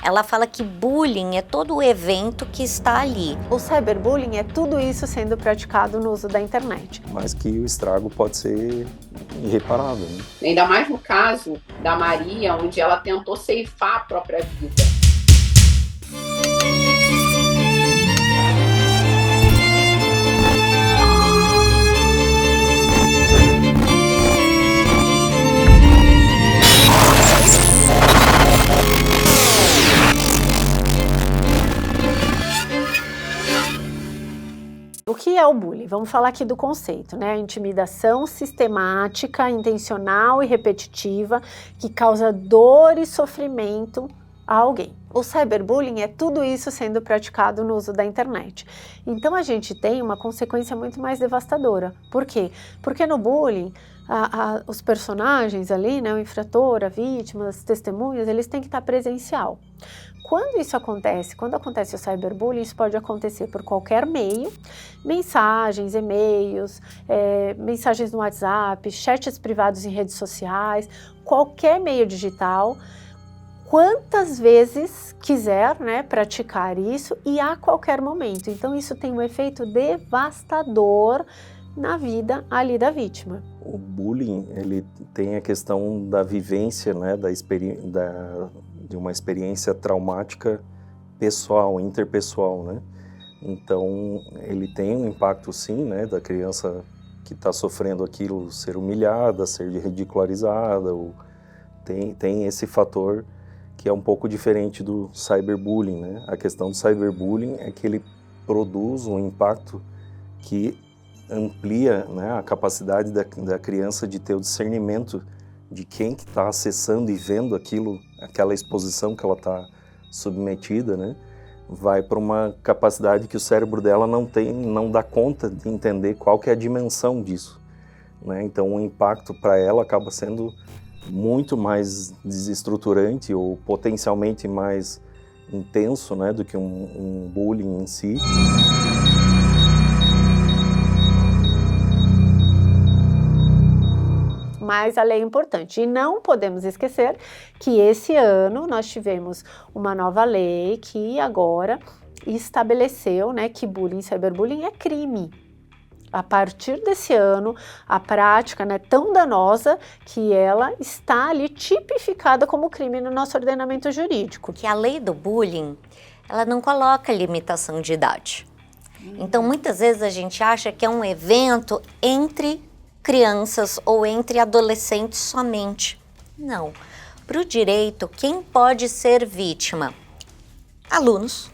ela fala que bullying é todo o evento que está ali. O cyberbullying é tudo isso sendo praticado no uso da internet. Mas que o estrago pode ser irreparável, né? Ainda mais no caso da Maria, onde ela tentou ceifar a própria vida. O que é o bullying? Vamos falar aqui do conceito, né? A intimidação sistemática, intencional e repetitiva que causa dor e sofrimento a alguém. O cyberbullying é tudo isso sendo praticado no uso da internet. Então a gente tem uma consequência muito mais devastadora. Por quê? Porque no bullying, os personagens ali, né, o infrator, a vítima, as testemunhas, eles têm que estar presencial. Quando isso acontece, quando acontece o cyberbullying, isso pode acontecer por qualquer meio, mensagens, e-mails, mensagens no WhatsApp, chats privados em redes sociais, qualquer meio digital, quantas vezes quiser, né, praticar isso e a qualquer momento. Então isso tem um efeito devastador na vida ali da vítima. O bullying, ele tem a questão da vivência, né, de uma experiência traumática pessoal, interpessoal, né? Então, ele tem um impacto, sim, né, da criança que está sofrendo aquilo ser humilhada, ser ridicularizada, ou tem esse fator que é um pouco diferente do cyberbullying, né? A questão do cyberbullying é que ele produz um impacto que amplia, né, a capacidade da criança de ter o discernimento de quem que está acessando e vendo aquilo, aquela exposição que ela está submetida, né, vai para uma capacidade que o cérebro dela não dá conta de entender qual que é a dimensão disso, né? Então o impacto para ela acaba sendo muito mais desestruturante ou potencialmente mais intenso, né, do que um bullying em si. Mas a lei é importante. E não podemos esquecer que esse ano nós tivemos uma nova lei que agora estabeleceu, né, que bullying, cyberbullying é crime. A partir desse ano, a prática, né, tão danosa que ela está ali tipificada como crime no nosso ordenamento jurídico. Que a lei do bullying, ela não coloca limitação de idade. Então, muitas vezes a gente acha que é um evento entre crianças ou entre adolescentes somente. Não. Para o direito, quem pode ser vítima? Alunos,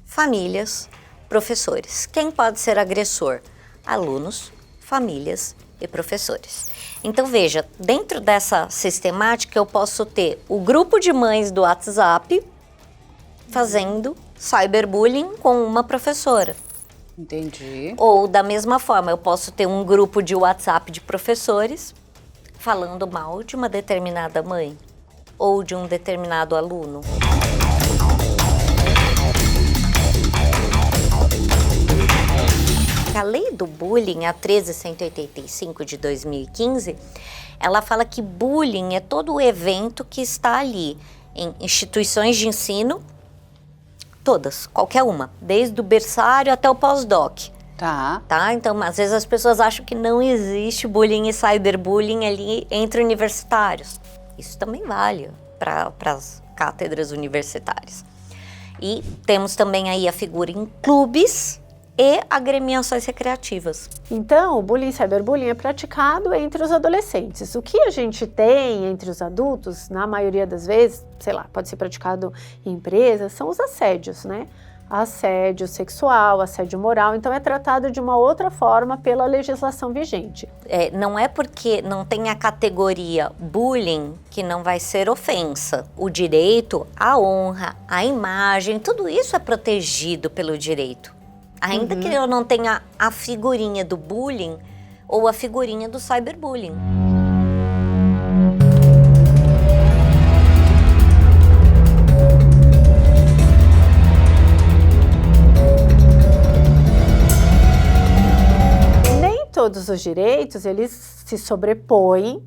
famílias, professores. Quem pode ser agressor? Alunos, famílias e professores. Então veja, dentro dessa sistemática eu posso ter o grupo de mães do WhatsApp fazendo cyberbullying com uma professora. Entendi. Ou da mesma forma, eu posso ter um grupo de WhatsApp de professores falando mal de uma determinada mãe ou de um determinado aluno. A lei do bullying, a 13.185 de 2015, ela fala que bullying é todo o evento que está ali em instituições de ensino, todas, qualquer uma, desde o berçário até o pós-doc. Tá. Então, às vezes as pessoas acham que não existe bullying e cyberbullying ali entre universitários. Isso também vale para as cátedras universitárias. E temos também aí a figura em clubes e agremiações recreativas. Então, o bullying e cyberbullying é praticado entre os adolescentes. O que a gente tem entre os adultos, na maioria das vezes, sei lá, pode ser praticado em empresas, são os assédios, né? Assédio sexual, assédio moral, então é tratado de uma outra forma pela legislação vigente. Não é porque não tem a categoria bullying que não vai ser ofensa. O direito, a honra, a imagem, tudo isso é protegido pelo direito. Ainda que eu não tenha a figurinha do bullying ou a figurinha do cyberbullying. Nem todos os direitos, eles se sobrepõem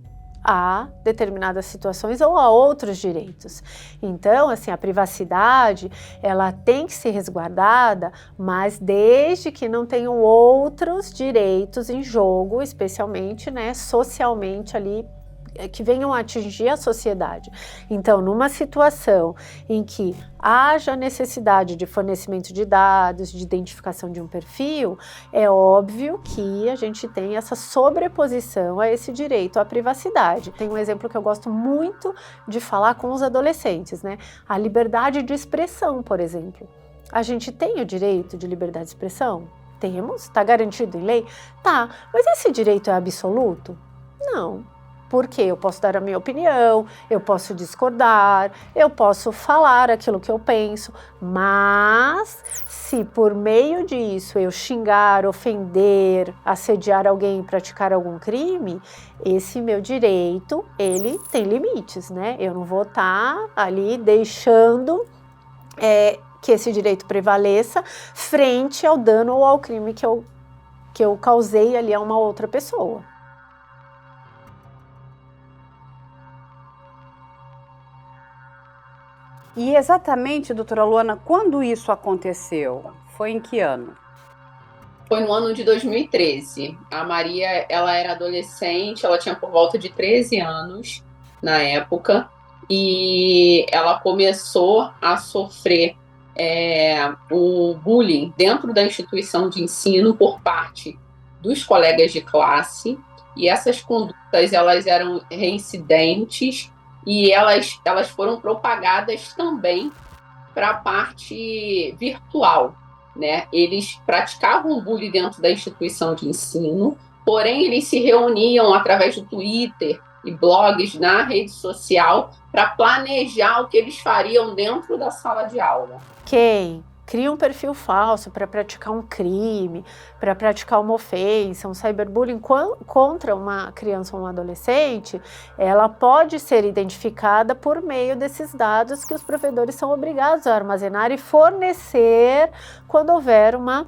a determinadas situações ou a outros direitos. Então, assim, a privacidade, ela tem que ser resguardada, mas desde que não tenham outros direitos em jogo, especialmente, né, socialmente ali, que venham a atingir a sociedade. Então, numa situação em que haja necessidade de fornecimento de dados, de identificação de um perfil, é óbvio que a gente tem essa sobreposição a esse direito à privacidade. Tem um exemplo que eu gosto muito de falar com os adolescentes, né? A liberdade de expressão, por exemplo. A gente tem o direito de liberdade de expressão? Temos? Está garantido em lei? Tá, mas esse direito é absoluto? Não. Porque eu posso dar a minha opinião, eu posso discordar, eu posso falar aquilo que eu penso, mas se por meio disso eu xingar, ofender, assediar alguém, praticar algum crime, esse meu direito, ele tem limites, né? Eu não vou estar ali deixando que esse direito prevaleça frente ao dano ou ao crime que eu causei ali a uma outra pessoa. E exatamente, doutora Luana, quando isso aconteceu? Foi em que ano? Foi no ano de 2013. A Maria, ela era adolescente, ela tinha por volta de 13 anos na época, e ela começou a sofrer o bullying dentro da instituição de ensino por parte dos colegas de classe, e essas condutas, elas eram reincidentes, e elas foram propagadas também para a parte virtual, né? Eles praticavam bullying dentro da instituição de ensino, porém eles se reuniam através do Twitter e blogs na rede social para planejar o que eles fariam dentro da sala de aula. Quem cria um perfil falso para praticar um crime, para praticar uma ofensa, um cyberbullying contra uma criança ou um adolescente, ela pode ser identificada por meio desses dados que os provedores são obrigados a armazenar e fornecer quando houver uma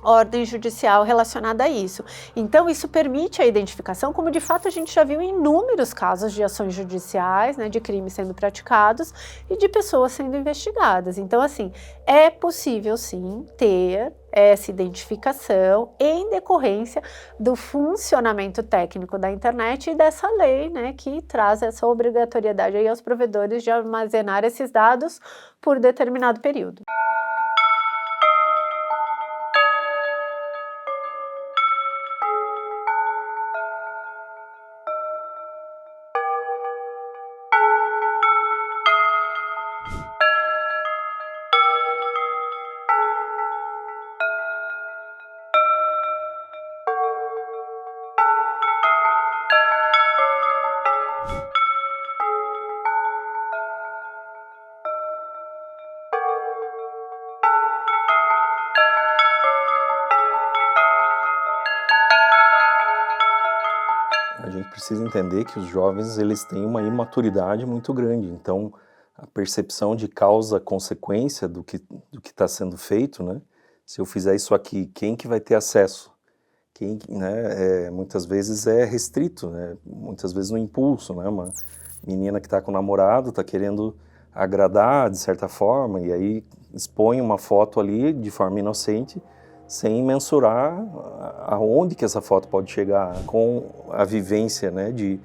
ordem judicial relacionada a isso. Então, isso permite a identificação, como de fato a gente já viu em inúmeros casos de ações judiciais, né, de crimes sendo praticados e de pessoas sendo investigadas. Então, assim, é possível sim ter essa identificação em decorrência do funcionamento técnico da internet e dessa lei, né, que traz essa obrigatoriedade aí aos provedores de armazenar esses dados por determinado período. A gente precisa entender que os jovens, eles têm uma imaturidade muito grande, então a percepção de causa-consequência do que está sendo feito, né? Se eu fizer isso aqui, quem que vai ter acesso? Quem, né? Muitas vezes é restrito, né? Muitas vezes no impulso, né? Uma menina que está com o namorado, está querendo agradar de certa forma, e aí expõe uma foto ali de forma inocente, sem mensurar aonde que essa foto pode chegar, com a vivência, né, de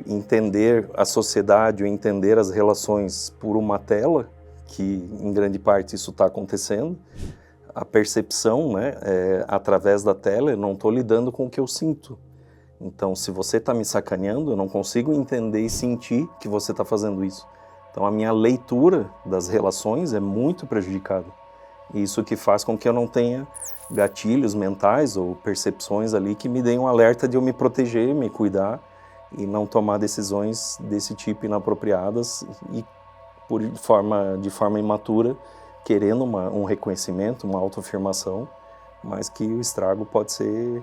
entender a sociedade, ou entender as relações por uma tela, que em grande parte isso está acontecendo. A percepção, né, através da tela, eu não estou lidando com o que eu sinto. Então, se você está me sacaneando, eu não consigo entender e sentir que você está fazendo isso. Então, a minha leitura das relações é muito prejudicada. Isso que faz com que eu não tenha gatilhos mentais ou percepções ali que me deem um alerta de eu me proteger, me cuidar e não tomar decisões desse tipo inapropriadas e de forma imatura, querendo um reconhecimento, uma autoafirmação, mas que o estrago pode ser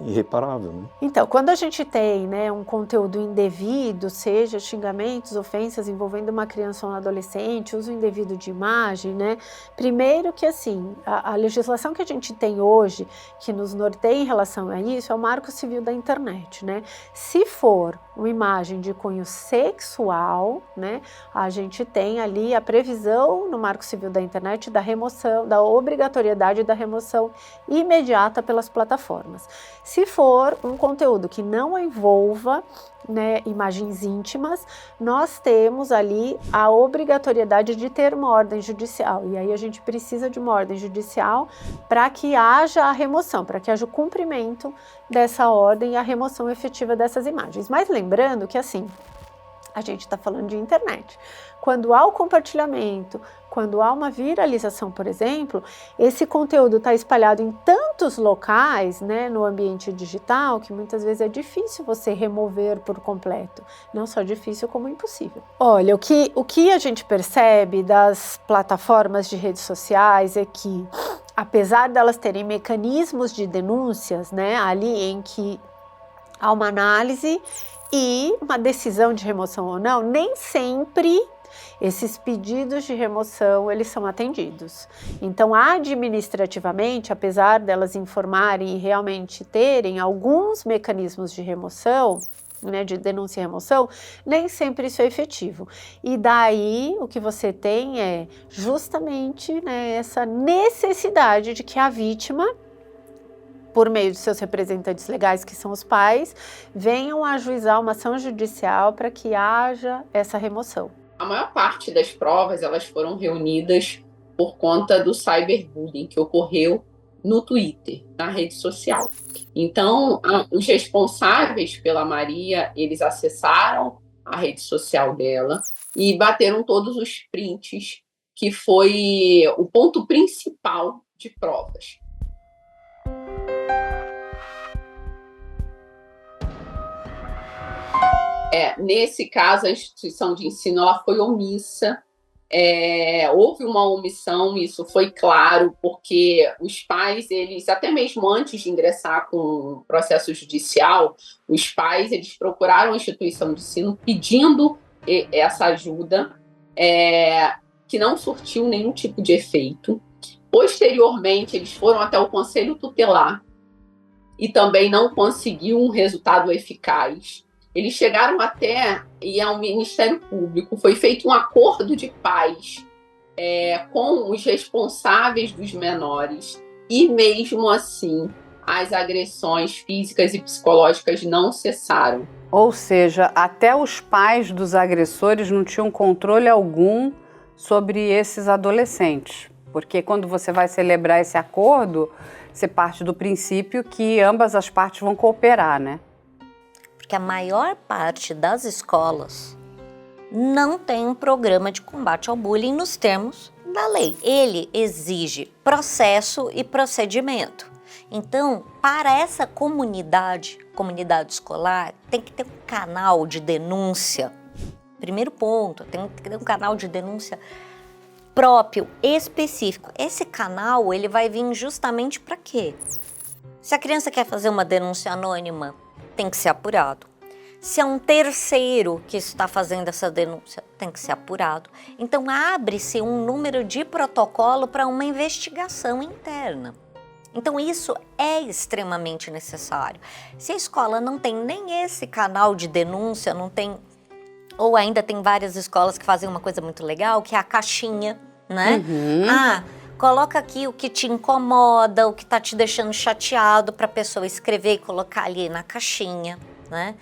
irreparável, né? Então, quando a gente tem, né, um conteúdo indevido, seja xingamentos, ofensas envolvendo uma criança ou um adolescente, uso indevido de imagem, né? Primeiro que assim, a legislação que a gente tem hoje, que nos norteia em relação a isso, é o Marco Civil da Internet, né? Se for uma imagem de cunho sexual, né, a gente tem ali a previsão no Marco Civil da Internet da remoção, da obrigatoriedade da remoção imediata pelas plataformas. Se for um conteúdo que não envolva, né, imagens íntimas, nós temos ali a obrigatoriedade de ter uma ordem judicial. E aí a gente precisa de uma ordem judicial para que haja a remoção, para que haja o cumprimento dessa ordem e a remoção efetiva dessas imagens. Mas lembrando que assim, a gente está falando de internet. Quando há o compartilhamento, quando há uma viralização, por exemplo, esse conteúdo está espalhado em tantos locais, né, no ambiente digital, que muitas vezes é difícil você remover por completo. Não só difícil, como impossível. Olha, o que a gente percebe das plataformas de redes sociais é que, apesar delas terem mecanismos de denúncias, né, ali em que há uma análise e uma decisão de remoção ou não, nem sempre esses pedidos de remoção eles são atendidos. Então, administrativamente, apesar delas informarem e realmente terem alguns mecanismos de remoção, né, de denúncia e remoção, nem sempre isso é efetivo. E daí o que você tem é justamente, né, essa necessidade de que a vítima, por meio de seus representantes legais, que são os pais, venham ajuizar uma ação judicial para que haja essa remoção. A maior parte das provas elas foram reunidas por conta do cyberbullying que ocorreu no Twitter, na rede social. Então, os responsáveis pela Maria, eles acessaram a rede social dela e bateram todos os prints, que foi o ponto principal de provas. Nesse caso, a instituição de ensino ela foi omissa. Houve uma omissão, isso foi claro, porque os pais, eles, até mesmo antes de ingressar com o processo judicial, os pais eles procuraram a instituição de ensino pedindo essa ajuda, que não surtiu nenhum tipo de efeito. Posteriormente, eles foram até o Conselho Tutelar e também não conseguiu um resultado eficaz. Eles chegaram até ir ao Ministério Público, foi feito um acordo de paz com os responsáveis dos menores e mesmo assim as agressões físicas e psicológicas não cessaram. Ou seja, até os pais dos agressores não tinham controle algum sobre esses adolescentes, porque quando você vai celebrar esse acordo, você parte do princípio que ambas as partes vão cooperar, né? Porque a maior parte das escolas não tem um programa de combate ao bullying nos termos da lei. Ele exige processo e procedimento. Então, para essa comunidade escolar, tem que ter um canal de denúncia. Primeiro ponto, tem que ter um canal de denúncia próprio, específico. Esse canal, ele vai vir justamente para quê? Se a criança quer fazer uma denúncia anônima, tem que ser apurado. Se é um terceiro que está fazendo essa denúncia, tem que ser apurado. Então, abre-se um número de protocolo para uma investigação interna. Então, isso é extremamente necessário. Se a escola não tem nem esse canal de denúncia, não tem, ou ainda tem várias escolas que fazem uma coisa muito legal, que é a caixinha, né? Coloca aqui o que te incomoda, o que está te deixando chateado para a pessoa escrever e colocar ali na caixinha, né?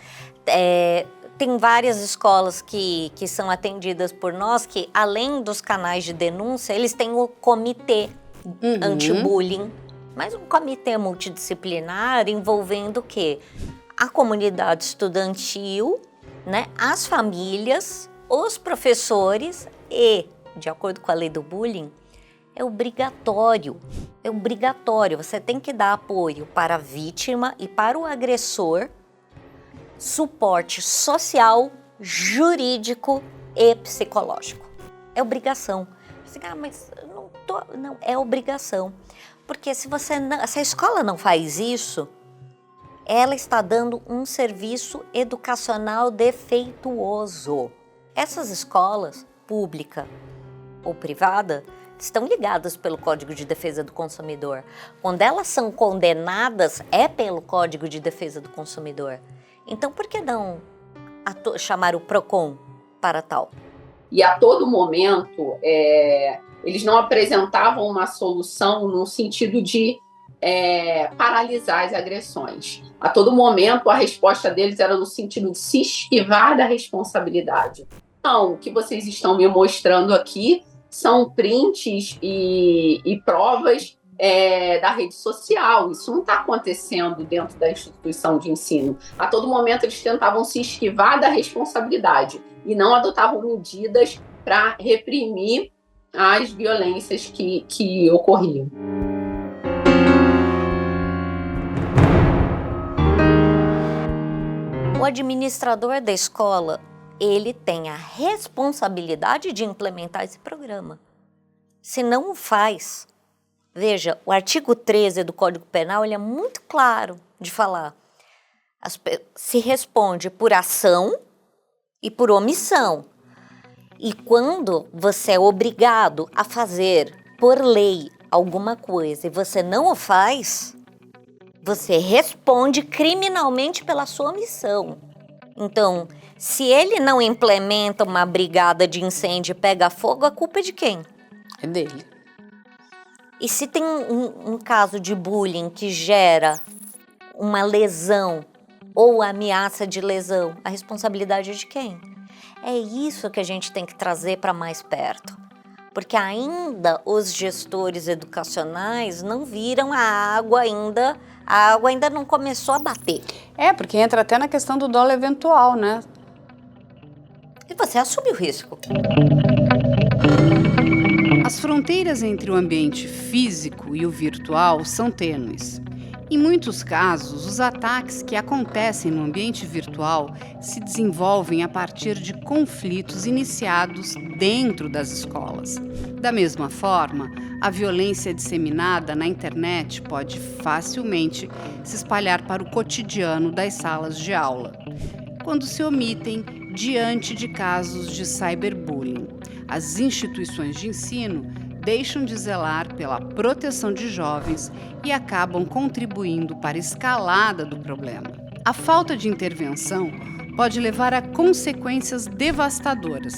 Tem várias escolas que são atendidas por nós que, além dos canais de denúncia, eles têm o comitê anti-bullying, mas um comitê multidisciplinar envolvendo o quê? A comunidade estudantil, né? As famílias, os professores e, de acordo com a lei do bullying, é obrigatório, você tem que dar apoio para a vítima e para o agressor, suporte social, jurídico e psicológico. É obrigação. Mas não, é obrigação. Porque se a escola não faz isso, ela está dando um serviço educacional defeituoso. Essas escolas, pública ou privada, estão ligadas pelo Código de Defesa do Consumidor. Quando elas são condenadas, é pelo Código de Defesa do Consumidor. Então, por que não chamar o PROCON para tal? E a todo momento, eles não apresentavam uma solução no sentido de paralisar as agressões. A todo momento, a resposta deles era no sentido de se esquivar da responsabilidade. Então, o que vocês estão me mostrando aqui são prints e provas da rede social. Isso não está acontecendo dentro da instituição de ensino. A todo momento, eles tentavam se esquivar da responsabilidade e não adotavam medidas para reprimir as violências que ocorriam. O administrador da escola, ele tem a responsabilidade de implementar esse programa. Se não o faz, veja, o artigo 13 do Código Penal, ele é muito claro de falar. Se responde por ação e por omissão. E quando você é obrigado a fazer, por lei, alguma coisa e você não o faz, você responde criminalmente pela sua omissão. Então, se ele não implementa uma brigada de incêndio e pega fogo, a culpa é de quem? É dele. E se tem um caso de bullying que gera uma lesão ou ameaça de lesão, a responsabilidade é de quem? É isso que a gente tem que trazer para mais perto. Porque ainda os gestores educacionais não viram a água ainda não começou a bater. Porque entra até na questão do dolo eventual, né? E você assume o risco. As fronteiras entre o ambiente físico e o virtual são tênues. Em muitos casos, os ataques que acontecem no ambiente virtual se desenvolvem a partir de conflitos iniciados dentro das escolas. Da mesma forma, a violência disseminada na internet pode facilmente se espalhar para o cotidiano das salas de aula, quando se omitem diante de casos de cyberbullying. As instituições de ensino deixam de zelar pela proteção de jovens e acabam contribuindo para a escalada do problema. A falta de intervenção pode levar a consequências devastadoras,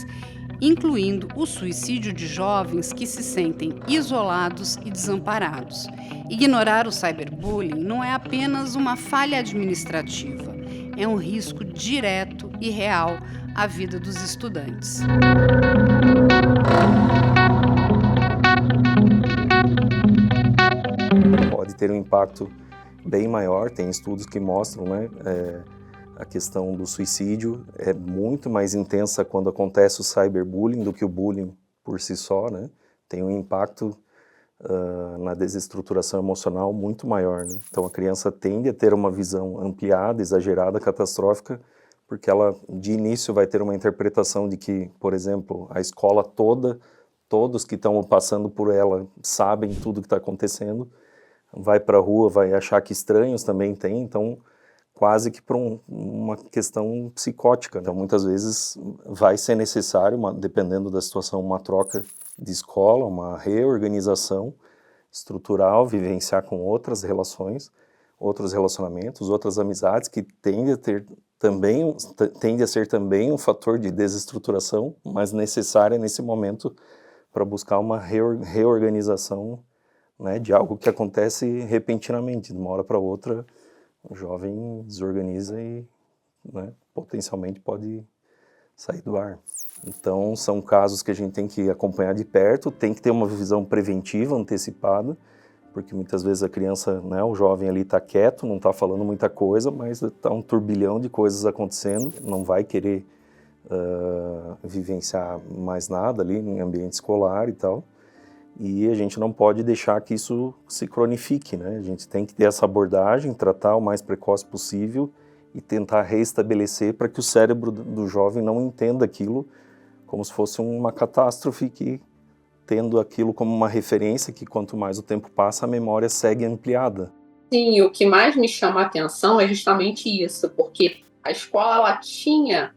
incluindo o suicídio de jovens que se sentem isolados e desamparados. Ignorar o cyberbullying não é apenas uma falha administrativa, é um risco direto e real à vida dos estudantes. Pode ter um impacto bem maior, tem estudos que mostram, né, a questão do suicídio é muito mais intensa quando acontece o cyberbullying do que o bullying por si só, né? Tem um impacto na desestruturação emocional muito maior, né? Então a criança tende a ter uma visão ampliada, exagerada, catastrófica, porque ela de início vai ter uma interpretação de que, por exemplo, a escola toda, todos que estão passando por ela sabem tudo que está acontecendo, vai para a rua, vai achar que estranhos também tem, então quase que por uma questão psicótica. Então muitas vezes vai ser necessário, dependendo da situação, uma troca de escola, uma reorganização estrutural, vivenciar com outras relações, outros relacionamentos, outras amizades que tende a ser também um fator de desestruturação, mas necessária nesse momento para buscar uma reorganização, né, de algo que acontece repentinamente, de uma hora para outra, o jovem desorganiza e, né, potencialmente pode sair do ar. Então, são casos que a gente tem que acompanhar de perto, tem que ter uma visão preventiva, antecipada, porque muitas vezes a criança, né, o jovem ali está quieto, não está falando muita coisa, mas está um turbilhão de coisas acontecendo, não vai querer vivenciar mais nada ali em ambiente escolar e tal. E a gente não pode deixar que isso se cronifique, né? A gente tem que ter essa abordagem, tratar o mais precoce possível e tentar reestabelecer para que o cérebro do jovem não entenda aquilo como se fosse uma catástrofe, que tendo aquilo como uma referência, que quanto mais o tempo passa, a memória segue ampliada. Sim, o que mais me chama a atenção é justamente isso, porque a escola ela tinha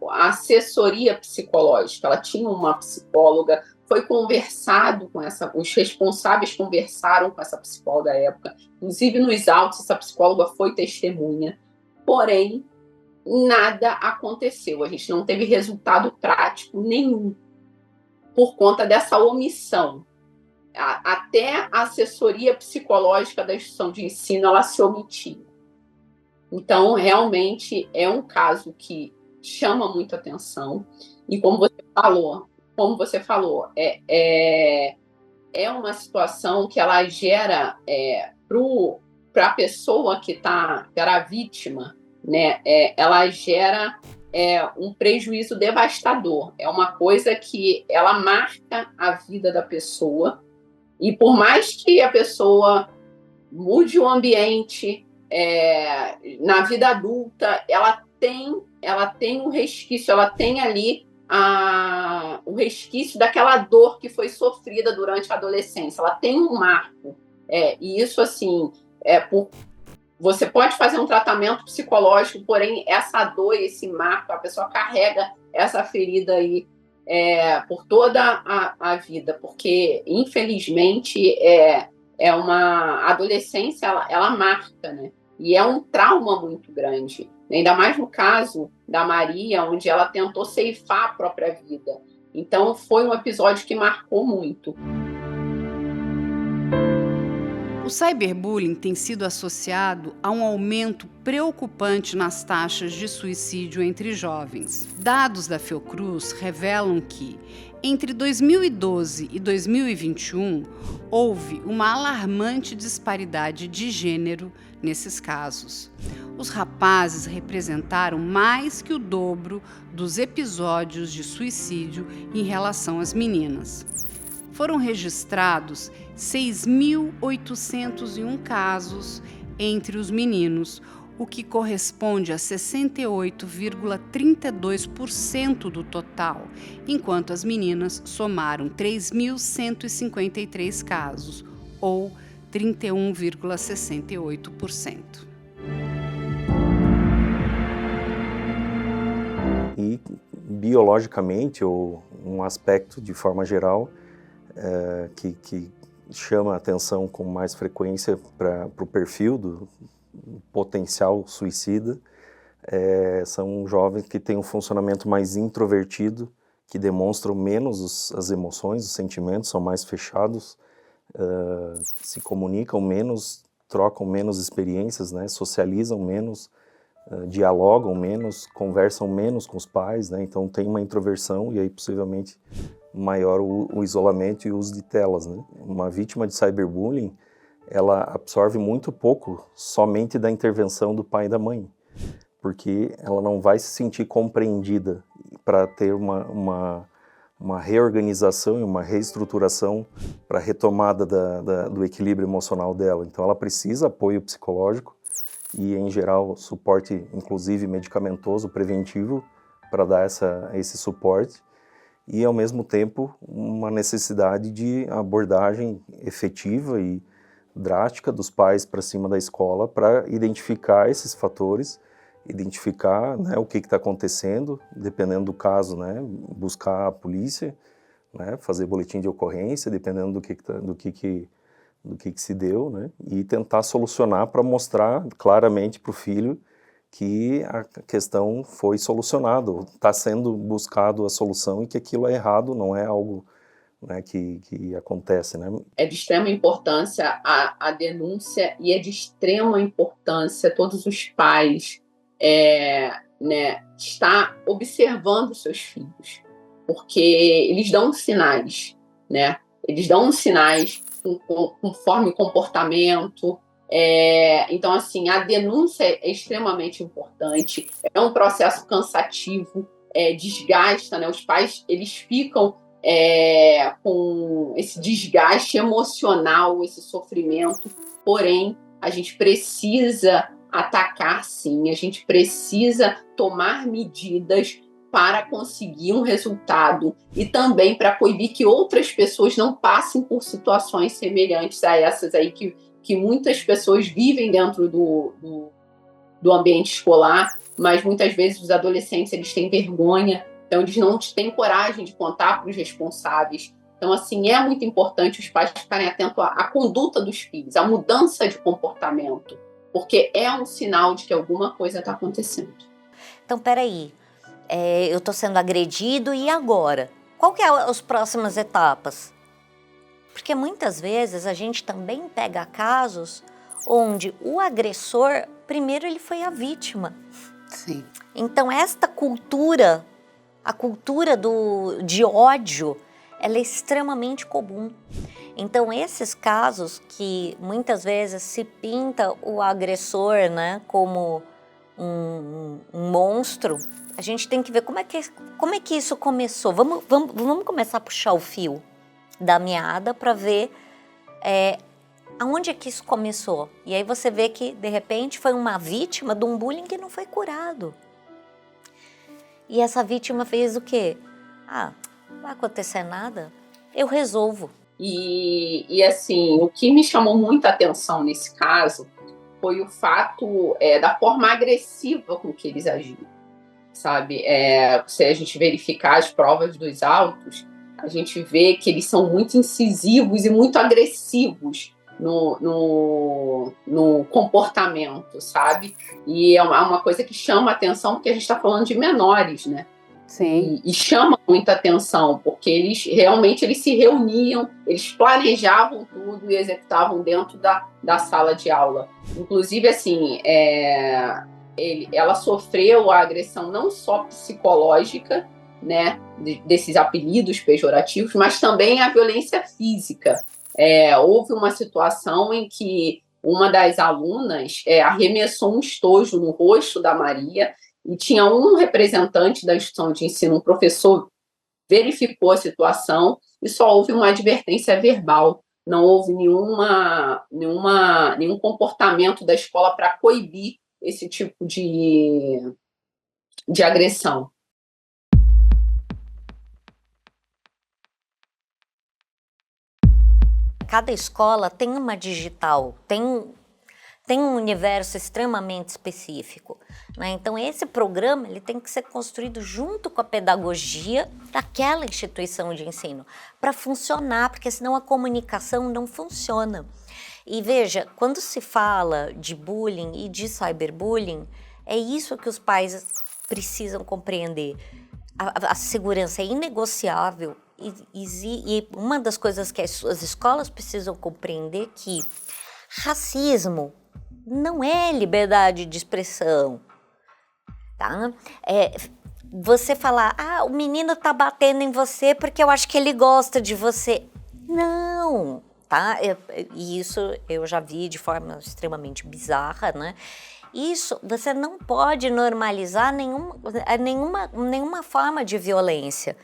assessoria psicológica, ela tinha uma psicóloga, foi conversado com os responsáveis conversaram com essa psicóloga à época, inclusive nos autos essa psicóloga foi testemunha, porém nada aconteceu, a gente não teve resultado prático nenhum por conta dessa omissão. Até a assessoria psicológica da instituição de ensino ela se omitia. Então, realmente é um caso que chama muito atenção e como você falou, é uma situação que ela gera para a pessoa que era a vítima, né? Ela gera um prejuízo devastador. É uma coisa que ela marca a vida da pessoa. E por mais que a pessoa mude o ambiente, na vida adulta, ela tem um resquício, ela tem ali o resquício daquela dor que foi sofrida durante a adolescência. Ela tem um marco. E isso, assim, você pode fazer um tratamento psicológico, porém, essa dor e esse marco, a pessoa carrega essa ferida aí por toda a vida, porque, infelizmente, uma adolescência, ela marca, né? E é um trauma muito grande, ainda mais no caso da Maria, onde ela tentou ceifar a própria vida. Então, foi um episódio que marcou muito. O cyberbullying tem sido associado a um aumento preocupante nas taxas de suicídio entre jovens. Dados da Fiocruz revelam que, entre 2012 e 2021, houve uma alarmante disparidade de gênero nesses casos. Os rapazes representaram mais que o dobro dos episódios de suicídio em relação às meninas. Foram registrados 6.801 casos entre os meninos, o que corresponde a 68,32% do total, enquanto as meninas somaram 3.153 casos, ou 31,68%. E biologicamente, ou um aspecto de forma geral, que chama a atenção com mais frequência para o perfil do potencial suicida, são jovens que têm um funcionamento mais introvertido, que demonstram menos as emoções, os sentimentos, são mais fechados, se comunicam menos, trocam menos experiências, né, socializam menos, dialogam menos, conversam menos com os pais, né, então tem uma introversão e aí possivelmente maior o isolamento e o uso de telas, né? Uma vítima de cyberbullying, ela absorve muito pouco somente da intervenção do pai e da mãe, porque ela não vai se sentir compreendida para ter uma reorganização e uma reestruturação para a retomada do equilíbrio emocional dela. Então ela precisa apoio psicológico e, em geral, suporte, inclusive medicamentoso, preventivo, para dar esse suporte. E, ao mesmo tempo, uma necessidade de abordagem efetiva e drástica dos pais para cima da escola para identificar esses fatores, identificar, né, o que está acontecendo, dependendo do caso, né, buscar a polícia, né, fazer boletim de ocorrência, dependendo do que se deu, né, e tentar solucionar para mostrar claramente para o filho que a questão foi solucionada, está sendo buscado a solução e que aquilo é errado, não é algo, né, que acontece. Né? É de extrema importância a denúncia e é de extrema importância todos os pais né, estar observando seus filhos, porque eles dão sinais, né? Eles dão sinais conforme o comportamento. Então, assim, a denúncia é extremamente importante, é um processo cansativo, desgasta, né? Os pais, eles ficam com esse desgaste emocional, esse sofrimento, porém, a gente precisa atacar, sim, a gente precisa tomar medidas para conseguir um resultado e também para coibir que outras pessoas não passem por situações semelhantes a essas aí que que muitas pessoas vivem dentro do ambiente escolar, mas muitas vezes os adolescentes eles têm vergonha, então eles não têm coragem de contar para os responsáveis. Então, assim, é muito importante os pais ficarem atentos à conduta dos filhos, à mudança de comportamento, porque é um sinal de que alguma coisa está acontecendo. Então, peraí, eu estou sendo agredido e agora? Qual que é as próximas etapas? Porque muitas vezes a gente também pega casos onde o agressor, primeiro ele foi a vítima. Sim. Então esta cultura, a cultura de ódio, ela é extremamente comum. Então esses casos que muitas vezes se pinta o agressor, né, como um monstro, a gente tem que ver como é que isso começou. Vamos começar a puxar o fio da meada para ver aonde é que isso começou. E aí você vê que, de repente, foi uma vítima de um bullying que não foi curado. E essa vítima fez o quê? Não vai acontecer nada, eu resolvo. E assim, o que me chamou muita atenção nesse caso foi o fato da forma agressiva com que eles agiram, sabe? Se a gente verificar as provas dos autos, a gente vê que eles são muito incisivos e muito agressivos no comportamento, sabe? E é uma coisa que chama atenção, porque a gente está falando de menores, né? Sim. E chama muita atenção, porque eles realmente se reuniam, eles planejavam tudo e executavam dentro da sala de aula. Inclusive, assim, ela sofreu a agressão não só psicológica, né, desses apelidos pejorativos, mas também a violência física. Houve uma situação em que uma das alunas arremessou um estojo no rosto da Maria e tinha um representante da instituição de ensino, um professor, verificou a situação e só houve uma advertência verbal. Não houve nenhum comportamento da escola para coibir esse tipo de agressão. Cada escola tem uma digital, tem um universo extremamente específico, né? Então esse programa ele tem que ser construído junto com a pedagogia daquela instituição de ensino para funcionar, porque senão a comunicação não funciona. E veja, quando se fala de bullying e de cyberbullying, é isso que os pais precisam compreender. A segurança é inegociável. E uma das coisas que as escolas precisam compreender é que racismo não é liberdade de expressão, tá? Você falar, o menino tá batendo em você porque eu acho que ele gosta de você. Não, tá? E isso eu já vi de forma extremamente bizarra, né? Isso, você não pode normalizar nenhuma forma de violência.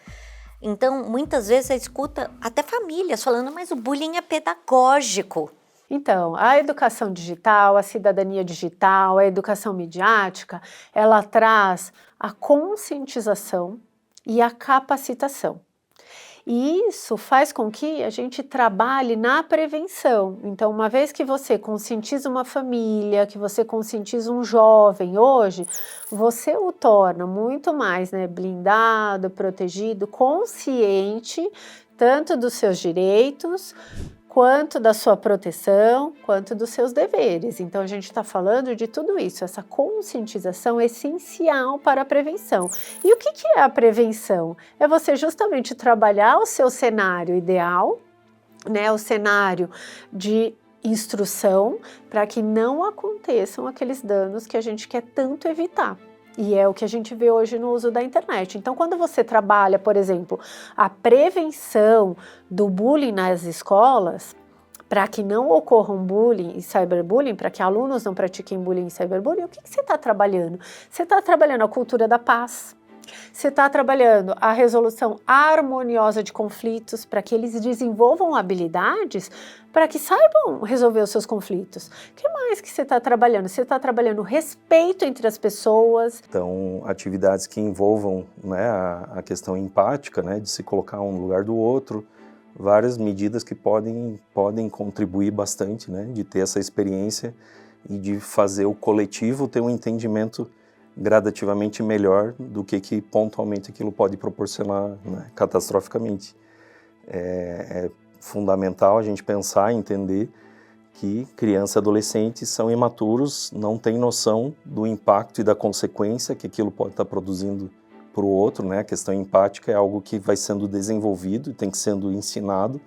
Então, muitas vezes você escuta até famílias falando, mas o bullying é pedagógico. Então, a educação digital, a cidadania digital, a educação midiática, ela traz a conscientização e a capacitação. E isso faz com que a gente trabalhe na prevenção. Então, uma vez que você conscientiza uma família, que você conscientiza um jovem hoje, você o torna muito mais, né, blindado, protegido, consciente, tanto dos seus direitos, quanto da sua proteção, quanto dos seus deveres. Então, a gente está falando de tudo isso, essa conscientização é essencial para a prevenção. E o que é a prevenção? É você justamente trabalhar o seu cenário ideal, né, o cenário de instrução, para que não aconteçam aqueles danos que a gente quer tanto evitar. E é o que a gente vê hoje no uso da internet. Então, quando você trabalha, por exemplo, a prevenção do bullying nas escolas, para que não ocorram bullying e cyberbullying, para que alunos não pratiquem bullying e cyberbullying, o que você está trabalhando? Você está trabalhando a cultura da paz, você está trabalhando a resolução harmoniosa de conflitos, para que eles desenvolvam habilidades para que saibam resolver os seus conflitos. O que mais que você está trabalhando? Você está trabalhando respeito entre as pessoas. Então, atividades que envolvam, né, a questão empática, né, de se colocar um no lugar do outro, várias medidas que podem contribuir bastante, né, de ter essa experiência e de fazer o coletivo ter um entendimento gradativamente melhor do que pontualmente aquilo pode proporcionar, né, catastroficamente. É fundamental a gente pensar e entender que crianças e adolescentes são imaturos, não têm noção do impacto e da consequência que aquilo pode estar produzindo para o outro, né? A questão empática é algo que vai sendo desenvolvido e tem que sendo ensinado,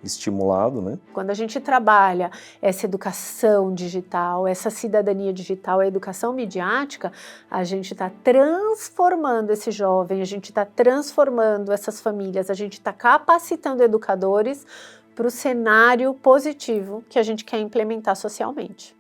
estimulado, né? Quando a gente trabalha essa educação digital, essa cidadania digital, a educação midiática, a gente está transformando esse jovem, a gente está transformando essas famílias, a gente está capacitando educadores para o cenário positivo que a gente quer implementar socialmente.